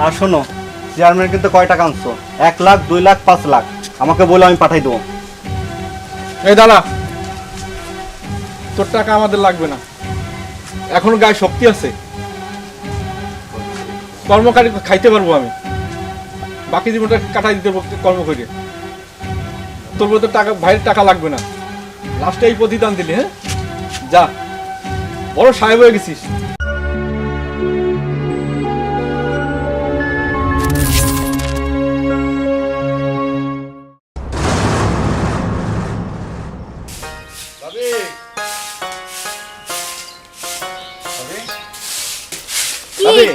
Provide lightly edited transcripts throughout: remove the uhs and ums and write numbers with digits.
আর শোনো, চেয়ারম্যান কিন্তু কয় টাকা আনছো? 1 লাখ, 2 লাখ, 5 লাখ আমাকে বলে আমি পাঠাই দেবো। এই দাদা, তোর টাকা আমাদের লাগবে না, এখনো গায়ে শক্তি আছে, কর্মকারী খাইতে পারবো আমি, বাকি জীবনটা কাটাই দিতে পারবো কর্ম করে। তোর বলতে টাকা, ভাইয়ের টাকা লাগবে না, লাস্টে এই প্রতিদান দিলি। হ্যাঁ যা, বড় সাহেব হয়ে গেছিস।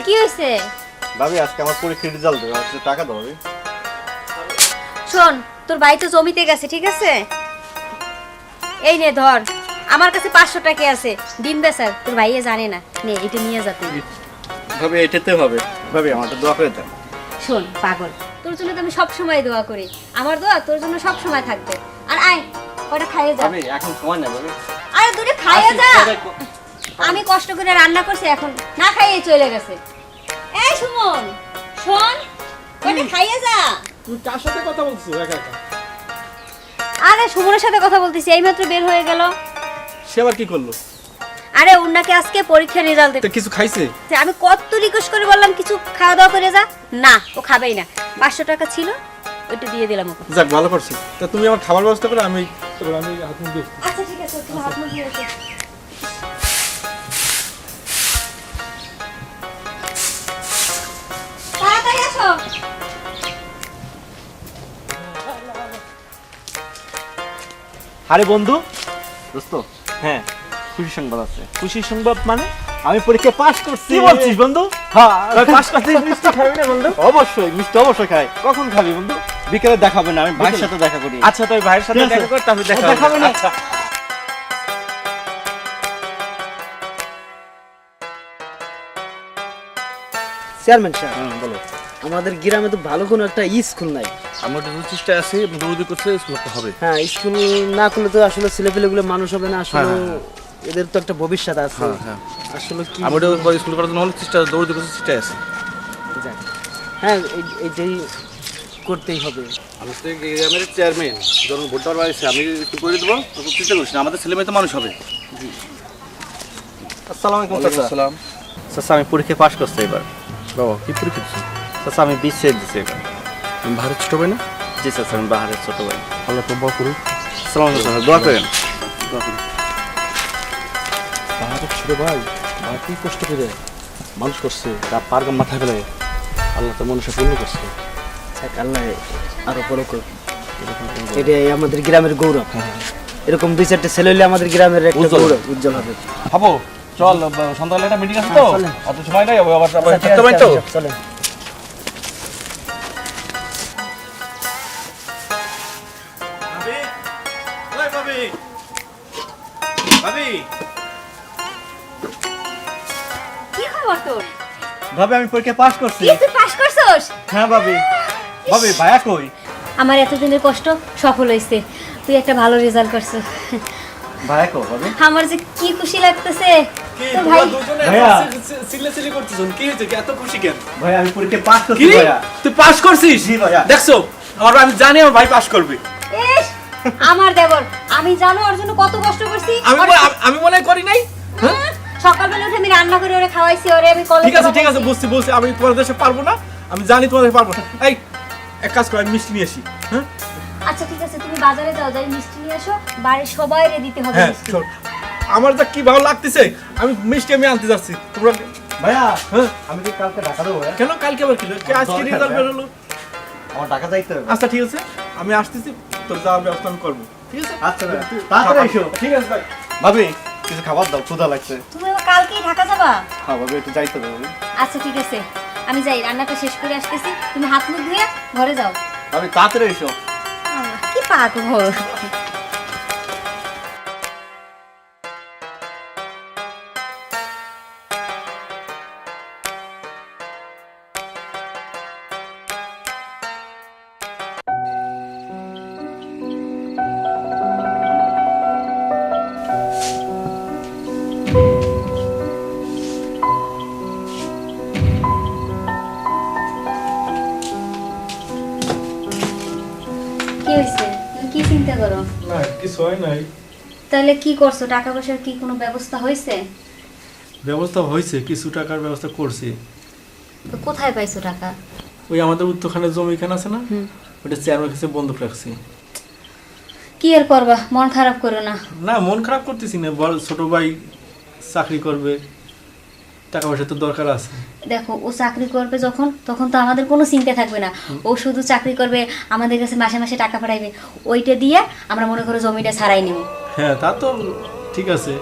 কি হইছে? ভাবি আজকে আমার পরীক্ষার রেজাল্ট দেবে, আজকে টাকা দাও ভাবি। শোন, তোর ভাই তো জমিতে গেছে, ঠিক আছে? এই নে ধর, আমার কাছে 500 টাকা আছে, ডিম বেচার, তোর ভাইয়ে জানে না, নে এটা নিয়ে যা তুই। ভাবি এটাতে হবে ভাবি, আমাদের দোয়া করে দেন। শোন পাগল, তোর জন্য তো আমি সব সময় দোয়া করি, আমার দোয়া তোর জন্য সব সময় থাকবে। আর আয়, ওটা খাইয়ে যা। ভাবি এখন সময় না ভাবি। আরে দূরে খাইয়ে যা, আমি কষ্ট করে রান্না করছি, এখন না খাইয়ে চলে গেছে। এই সুমন, শোন, ওটা খাইয়ে যা। তুই কার সাথে কথা বলছিস একা একা? আরে সুমনের সাথে কথা বলতেছি, এইমাত্র বের হয়ে গেল। সে আবার কি করলো? আরে উনাকে আজকে পরীক্ষার রেজাল্ট তো কিছু খাইছে? আমি কত রিকোয়েস্ট করে বললাম কিছু খাওয়া দাওয়া করে যা, না ও খাবেই না। 500 টাকা ছিল, ওইটা দিয়ে দিলাম ওকে। যাক, ভালো করছিস। তা তুমি আমার খাবার ব্যবস্থা করে আমি হাত মুখ দিই। আচ্ছা ঠিক আছে, তুমি হাত মুখ ধুয়ে এসো। তাড়াতাড়ি আসো। আরে বন্ধু, দোস্ত, হ্যাঁ খুশি সংবাদ আছে। খুশি সংবাদ মানে? আমি পরীক্ষা পাস করছি। কি বলছিস বন্ধু? হ্যাঁ পাস করছিস, মিষ্টি খাবি না বন্ধু? অবশ্যই, মিষ্টি অবশ্যই খাই। কখন খাবি বন্ধু? বিকেলে দেখাবে না, আমি ভাইয়ের সাথে দেখা করি। আচ্ছা, তুই ভাইয়ের সাথে ঠিক আছে। দেখা কর, তারপর দেখা দেখা হবে হবে। না। আচ্ছা। চেয়ারম্যান সাহেব, বলো। আমাদের গ্রামে তো ভালো কোনো একটা স্কুল নাই। আমরা যত চেষ্টা আছে দৌড়দৌড়ি করতে স্কুল হবে। হ্যাঁ, স্কুল না করলে তো আসলে ছেলেপেলেগুলো মানুষ হবে না, আসলে এদের তো একটা ভবিষ্যৎ আছে। হ্যাঁ আসলে কি আমরা স্কুল করার জন্য হলে চেষ্টা দৌড়দৌড়ি করতে চেষ্টা আছে। যাক। হ্যাঁ, এইটাই করতেই হবে। আমি তো গ্রামের চেয়ারম্যান, যখন ভোট দেওয়ার বাড়িছে আমি স্কুল করে দেবো, তখন চেষ্টা করিস না, আমাদের ছেলে মেয়ে তো মানুষ হবে। আসসালামু আলাইকুম চাচা। আসসালাম। চাচা আমি পরীক্ষা পাস করছি এবার। বাবা কি পরীক্ষা দিচ্ছি? চাচা আমি বিসিএস দিছি এবার। তুমি ভারত ছোট ভাই না? জি চাচা, আমি বাহারের ছোট ভাই। আল্লাহ তোমার করুক। আসসালামু আলাইকুম চাচা, দোয়া করেন। ভারত ছোট ভাই, ভাই কি কষ্ট করে মানুষ করছে, তার পার গাম মাথায় ফেলে আল্লাহ তো মানুষের পূর্ণ করছে। যাক, আল্লাহ আরো বড় করুক। এটাই আমাদের গ্রামের গৌরব। এরকম 2-4টা ছেলে হলে আমাদের গ্রামের একটা উজ্জ্বল। গৌরব উজ্জ্বল হবে। ভাবো চল, সন্ধ্যাবেলা একটা মিটিং আছে তো, চলেন। অত সময় নাই, আবার আচ্ছা, ঠিক থাকতে পারি আছে, তো। চলেন। কি খবর তোর? ভাবি আমি পরীক্ষা পাস করছি। কি তুই পাস করছস? হ্যাঁ ভাবি। ভাবি ভাইয়া কই? আমার এতদিনের কষ্ট সফল হয়েছে, তুই একটা ভালো রেজাল্ট করছিস। ভাইয়া কই ভাবি? আমার যে কি খুশি লাগতেছে। তো ভাই, ভাইয়া। চিল্লাচিল্লি করতেছেন, কি হয়েছে? এত খুশি কেন? ভাইয়া আমি পরীক্ষা পাস করছি কি? ভাইয়া। তুই পাস করছিস? জি ভাইয়া। দেখছো, আমি জানি আমার ভাই পাস করবে। ইস, আমার দেবর, আমি জানো ওর জন্য কত কষ্ট করছি। আমি মনে করি নাই। সকালবেলা উঠে আমি রান্না করে ওরে খাওয়াইছি, ওরে আমি কলেজে ঠিক আছে পাঠাইছি। বলছি, আমি তোমাদের দেশে পারবো না, আমি জানি তোমাদের পারবো না। এই এক কাজ করো, আমি মিষ্টি নিয়ে আসি। হ্যাঁ আচ্ছা ঠিক আছে, তুমি বাজারে যাও, যাই মিষ্টি নিয়ে এসো, বাড়ির সবাইরে দিতে হবে হ্যাঁ, মিষ্টি। শোন, আমার যা কি ভালো লাগতেছে, আমি মিষ্টি আমি আনতে যাচ্ছি। তোমরা ভাইয়া হ্যাঁ, আমি কি কালকে ঢাকা দেবো ভাইয়া? কেন কালকে আবার কি হলো? আজকে দরকার রেজাল্ট ভাই। বের হলো। আমার ঢাকা যাইতে হবে। আচ্ছা ঠিক আছে, আমি আসতেছি, তোর যাওয়ার ব্যবস্থা আমি করবো। ঠিক আছে আচ্ছা ভাইয়া, তাড়াতাড়ি এসো। ঠিক আছে ভাই। ভাবি কিছু খাবার দাও, ক্ষুধা লাগছে। তুমি আবার কালকেই ঢাকা যাবা? হ্যাঁ ভাবি একটু যাইতে হবে ভাবি। আচ্ছা ঠিক আছে, আমি যাই, রান্নাটা শেষ করে আসতেছি, তুমি হাত মুখ ধুয়ে ঘরে যাও। ভাবি তাড়াতাড়ি এসো। কি পাগল। চিন্তা করো? না কিছু হয় নাই। তাহলে কি করছো? টাকা পয়সার কি কোনো ব্যবস্থা হয়েছে? ব্যবস্থা হয়েছে, কিছু টাকার ব্যবস্থা করছি। তো কোথায় পাইছো টাকা? ওই আমাদের উত্তরখানের জমিখান আছে না, ওটা চেয়ারম্যান কাছে বন্ধক রাখছি। কি আর করবা, মন খারাপ করো না। না মন খারাপ করতেছি না, বল ছোট ভাই চাকরি করবে, টাকা পয়সা তো দরকার আছে। দেখো ও চাকরি করবে যখন, তখন তো আমাদের কোনো চিন্তা থাকবে না। ও শুধু চাকরি করবে, আমাদের কাছে মাসে মাসে টাকা পাঠাইবে, ওইটা দিয়ে আমরা মনে করো জমিটা ছাড়াই নেব। হ্যাঁ তা তো ঠিক আছে।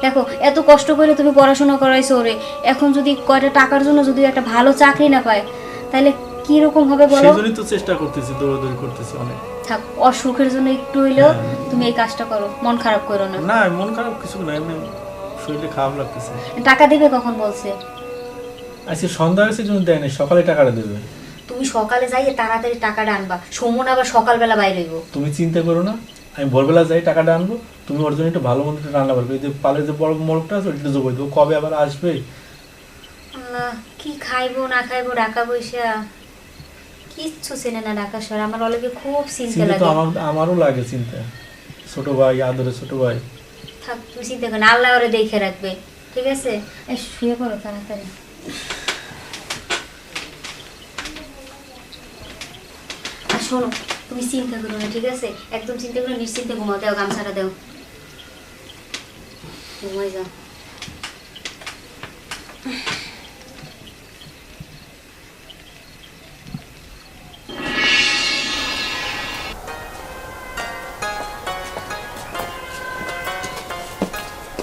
দেখো এত কষ্ট করে তুমি পড়াশোনা করাইছো ওরে, এখন যদি কয়টা টাকার জন্য যদি একটা ভালো চাকরি না পায়, তাহলে কি রকম হবে বলো? সেজন্যই তো চেষ্টা করতেছি, দৌড়াদৌড়ি করতেছি অনেক। থাক, অসুখের জন্য একটু হইলেও তুমি এই কাজটা করো, মন খারাপ করো না। না মন খারাপ কিছু না, এমনি শরীরে খারাপ লাগতেছে। টাকা দিবে কখন বলছে? আজকে সন্ধ্যা হয়েছে জন্য দেয় না, সকালে টাকাটা দেবে। তুমি সকালে যাই তাড়াতাড়ি টাকাটা আনবা, সুমন আবার সকালবেলা বাইরে হইব। তুমি চিন্তা করো না, আমি ভোরবেলা যাই টাকাটা আনবো, তুমি ওর জন্য একটু ভালো মন্দ রান্না করবে। এই যে পালে যে বড় মোড়কটা আছে ওইটা জোগাই দেবো, কবে আবার আসবে। আল্লাহ, কি খাইবো না খাইবো টাকা পয়সা কিচ্ছু চেনে না ঢাকা শহর। আমার অলরেডি খুব চিন্তা চিন্তা তো লাগে। আমারও লাগে চিন্তা, ছোট ভাই আদরে ছোট ভাই। থাক তুমি চিন্তা করো না, আল্লাহ ওরে দেখে রাখবে, ঠিক আছে? এই শুয়ে পড়ো তাড়াতাড়ি। আর শোনো, তুমি চিন্তা করো না, ঠিক আছে? একদম চিন্তা করো, নিশ্চিন্তে ঘুমাও। দাও গামছাটা দাও, ঘুমাই যাও।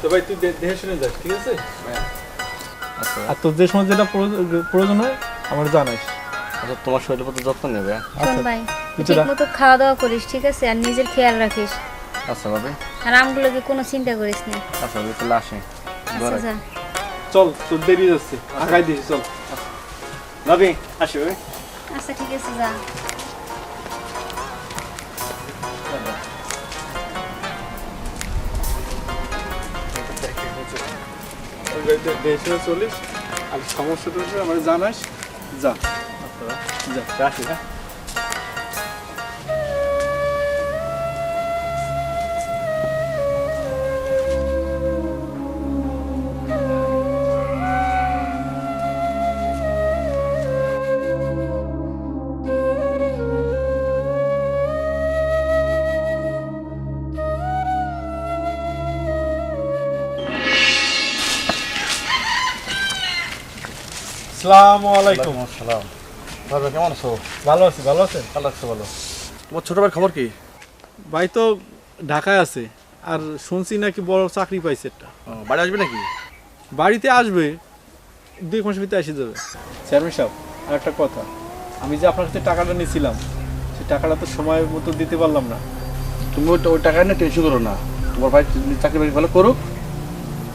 তো ভাই তুই দেখে শুনে যাস, ঠিক আছে? আর তোর যে সময় যেটা প্রয়োজন হয় আমার জানাস। আচ্ছা তোমার শরীরের প্রতি যত্ন নেবে। শোন ভাই, কিছু ঠিক রাখ। মতো খাওয়া দাওয়া করিস, ঠিক আছে? আর নিজের খেয়াল রাখিস। আচ্ছা ভাবি। আর আমগুলোকে কোনো চিন্তা করিস না। আচ্ছা ভাবি তাহলে আসি। আচ্ছা যা। চল তোর দেরি যাচ্ছে, আগাই দিস চল। ভাবি আসি ভাবি। আচ্ছা ঠিক আছে যা। দেখে শুনে চলিস, আর সমস্যা টসমস্যা আমার জানাস। যা যা আসি হ্যাঁ। আসসালামু আলাইকুম। আসসালাম। ভাবি কেমন আছো? ভালো আছি, ভালো আছেন? ভালো লাগছে ভালো। তোমার ছোট ভাইয়ের খবর কি? ভাই তো ঢাকায় আছে, আর শুনছি নাকি বড় চাকরি পাইছে একটা। বাড়ি আসবে নাকি? বাড়িতে আসবে, 2 মাসের ভিতরে এসে যাবে। চেয়ারম্যান সাহেব আর একটা কথা, আমি যে আপনার কাছে টাকাটা নিয়েছিলাম, সেই টাকাটা তো সময় মতো দিতে পারলাম না। তুমি ওই টাকা নিয়ে টেনশন করো না। তোমার ভাই চাকরি বাকরি ভালো করুক,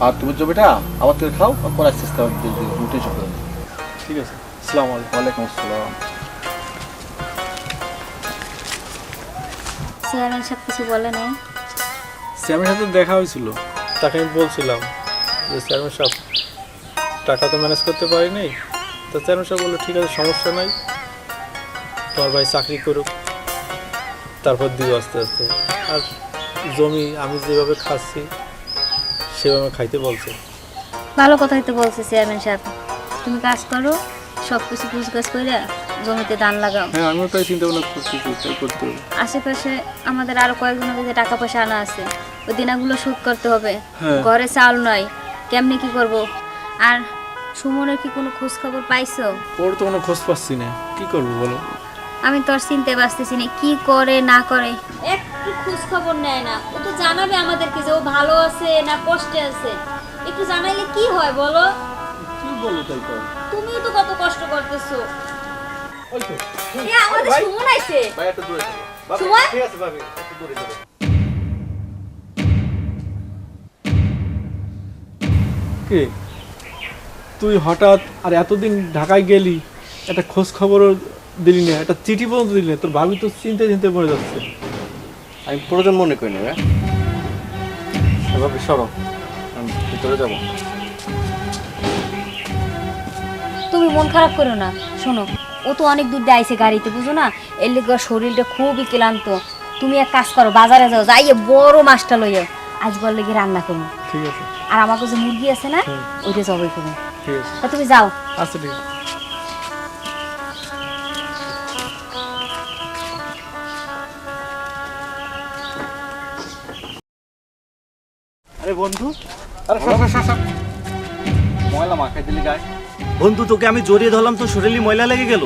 আর তুমি জমিটা আবার থেকে খাও, আর পরে আস্তে আস্তে তুমি টেনশন করো না। ঠিক আছে, আসসালামু আলাইকুম। ওয়ালাইকুম আসসালাম। চেয়ারম্যান সাহেব কিছু বলে নাই? চেয়ারম্যান সাথে দেখা হয়েছিল, তাকে আমি বলছিলাম যে চেয়ারম্যান সাহেব টাকা তো ম্যানেজ করতে পারিনি। তো চেয়ারম্যান সাহেব বললো ঠিক আছে সমস্যা নাই, তোমার ভাই চাকরি করুক, তারপর দিও আস্তে আস্তে। আর জমি আমি যেভাবে খাচ্ছি সেভাবে খাইতে বলছে। ভালো কথাই তো বলছে চেয়ারম্যান সাহেব। তুমি কাজ করো, সব কিছু গুছগাছ করে জমিতে ধান লাগাও। হ্যাঁ আমিও তাই চিন্তা ভাবনা করতেছি, তাই করতে হবে। আশেপাশে আমাদের আরো কয়েকজনের কাছে টাকা পয়সা আনা আছে, ওই দিনাগুলো শোধ করতে হবে। হ্যাঁ। ঘরে চাল নয়, কেমনি কি করব? আর সুমনের কি কোনো খোঁজ খবর পাইছো? ওর তো কোনো খোঁজ পাচ্ছি না, কি করবো বলো? আমি তো আর চিনতে পারতেছি না কি করে না করে। একটু খোঁজ খবর নেয় না। ও তো জানাবে আমাদেরকে যে ও ভালো আছে না কষ্টে আছে। একটু জানাইলে কি হয় বলো? কি বলো তাই কর। তুমিও তো কত কষ্ট করতেছো। ওই তো এ আমাদের সুমন আইছে। ভাই একটু দূরে থাকো। ভাবি সুমন? ঠিক আছে ভাবি, একটু দূরে যাবে। কে তুই হঠাৎ আর এতদিন ঢাকায় গেলি, একটা খোঁজ খবরও দিলি না, একটা চিঠি পর্যন্ত দিলি না। তোর ভাবি তো চিন্তা মরে যাচ্ছে। আমি প্রয়োজন মনে করি না। ভাবি সরো, আমি ভিতরে যাবো। তুমি মন খারাপ করো না। শোনো, ও তো অনেক দূর দিয়ে আইছে গাড়িতে, বুঝো না? এর লেগে ওর শরীরটা খুবই ক্লান্ত। তুমি এক কাজ করো, বাজারে যাও, যাইয়ে বড় মাছটা লইও, আজ বল লেগে রান্না করবো। ঠিক আছে, আর আমাকে যে মুরগি আছে না, ওইটা জবাই করবো। ঠিক আছে, তা তুমি যাও। আচ্ছা ঠিক আছে। আরে বন্ধু, আরে সব ময়লা মাখাই দিলি গায়ে। বন্ধু তোকে আমি জড়িয়ে ধরলাম তো শরীরে ময়লা লেগে গেল।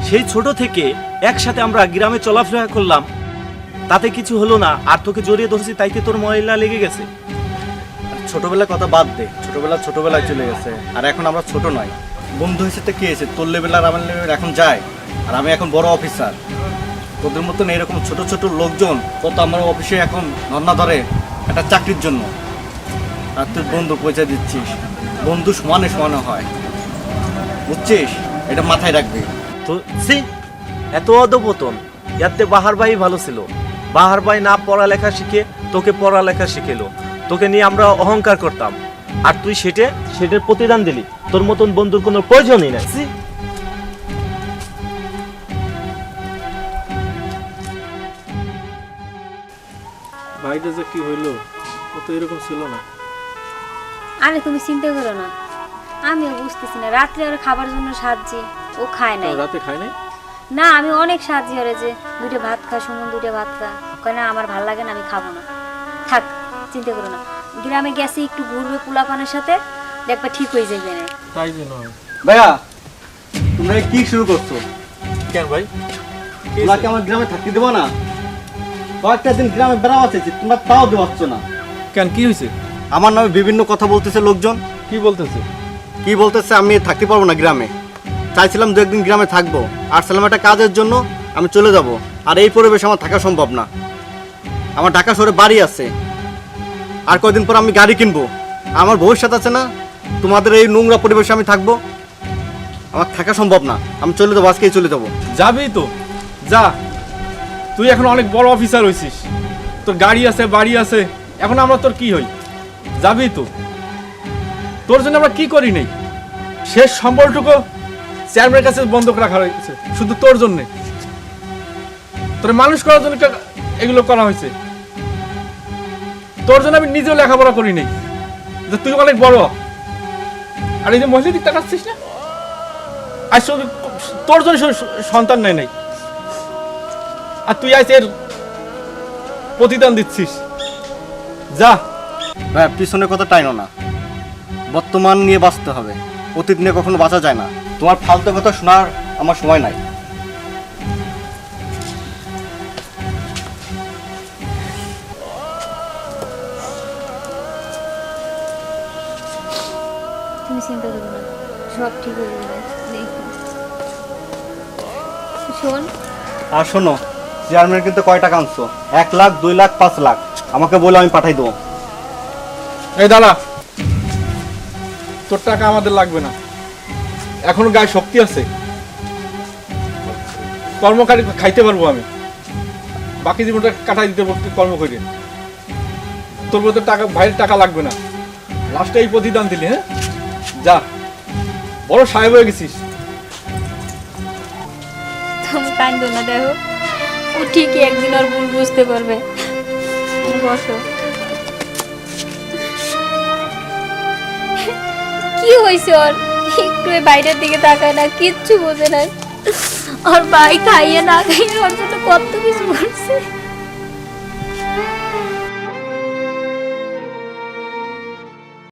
সেই ছোট থেকে একসাথে আমরা গ্রামে চলাফেরা করলাম, তাতে কিছু হলো না, আর তোকে জড়িয়ে ধরছি তাইতে তোর ময়লা লেগে গেছে। ছোটবেলার কথা বাদ দে, ছোটবেলায় চলে গেছে, আর এখন আমরা ছোট নয়। বন্ধু হিসেবে কি হয়েছে, তোর লেভেল আর আমার লেভেল এখন যায়, আর আমি এখন বড় অফিসার। তোদের মতন এরকম ছোট ছোট লোকজন কত আমার অফিসে এখন ধর্ণা ধরে একটা চাকরির জন্য, আর তুই বন্ধু পয়সা দিচ্ছিস। বন্ধু সমানে সমানে হয়, বুঝছিস? এটা মাথায় রাখবি। তো সি এত অধপতন, ইয়াতে বাহার ভাই ভালো ছিল। বাহার ভাই না পড়ালেখা শিখে তোকে পড়ালেখা শিখেলো, তোকে নিয়ে আমরা অহংকার করতাম, আর তুই সেটার প্রতিদান দিলি। তোর মতন বন্ধুর কোনো প্রয়োজনই নাই। সি ভাইটা যে কি হইলো, ও তো এরকম ছিল না। আরে তুমি চিন্তা করো না, আমিও বুঝতেছি না। রাত্রে ওর খাবার জন্য সাহায্যে, ও খায় নাই। রাতে খাই নাই? না, আমি অনেক সাহায্য করে যে দুইটা ভাত খা, সুমন দুইটা ভাত খা, কয় না আমার ভাল লাগে না, আমি খাবো না। থাক, চিন্তা করো না, গ্রামে গেছি একটু ঘুরবে পোলাপানের সাথে, দেখবা ঠিক হয়ে যাবে না। তাই যেন হয়। ভাইয়া তোমরা কি শুরু করছো? কেন ভাই? তোমরা কি আমার গ্রামে থাকতে দেবো না? কয়েকটা দিন গ্রামে বেড়াও আছে, তোমরা তাও দেওয়াচ্ছ না। কেন, কি হয়েছে? আমার নামে বিভিন্ন কথা বলতেছে লোকজন। কি বলতেছে? কি বলতেছে, আমি থাকতে পারবো না গ্রামে। চাইছিলাম দু একদিন গ্রামে থাকবো, আর সালাম একটা কাজের জন্য আমি চলে যাব, আর এই পরিবেশে আমার থাকা সম্ভব না। আমার ঢাকা শহরে বাড়ি আছে, আর কয়দিন পর আমি গাড়ি কিনবো, আমার ভবিষ্যৎ আছে না? তোমাদের এই নোংরা পরিবেশে আমি থাকবো, আমার থাকা সম্ভব না। আমি চলে যাবো, আজকেই চলে যাবো। যাবি তো যা, তুই এখন অনেক বড় অফিসার হয়েছিস, তোর গাড়ি আছে, বাড়ি আছে, এখন আমরা তোর কি হই? যাবি তো? তোর জন্য আমরা কি করি নেই? শেষ সম্বলটুকু চেয়ারম্যানের কাছে বন্ধক রাখা হয়েছে শুধু তোর জন্যে। তোর মানুষ করার জন্য এগুলো করা হয়েছে। তোর জন্য আমি নিজেও লেখাপড়া করি নেই, যে তুই অনেক বড়। আর এই যে মহিলা দিক তাকাচ্ছিস না, আজ তোর জন্য সন্তান নেয় নাই, আর তুই আজ এর প্রতিদান দিচ্ছিস। যা। ভাই পিছনের কথা টাইনো না, বর্তমান নিয়ে বাঁচতে হবে, অতীত নিয়ে কখনো বাঁচা যায় না। তোমার ফালতু কথা শোনার আমার সময় নাই। তুমি চিন্তা করো না, সব ঠিক হয়ে যাবে। দেখো শোন, আর শোনো, চেয়ারম্যান কিন্তু কয় টাকা আনছো? 1 লাখ, 2 লাখ, 5 লাখ আমাকে বলে আমি পাঠাই দেবো। এই দাঁড়া, তোর টাকা আমাদের লাগবে না, এখনো গায়ে শক্তি আছে, কর্মকারী খাইতে পারবো আমি, বাকি জীবনটা কাটাই দিতে পারবো কর্ম করে। তোর মতো টাকা, ভাইয়ের টাকা লাগবে না, লাস্টে এই প্রতিদান দিলি। হ্যাঁ যা, বড় সাহেব হয়ে গেছিস। তুমি কান্দো না, দেখো ও ঠিকই একদিন ওর ভুল বুঝতে পারবে। বসো। কি হয়েছে ওর? একটু বাইরের দিকে তাকায় না, কিচ্ছু বোঝে না। ওর ভাই খাইয়ে না খাইয়ে ওর জন্য কত কিছু করছে।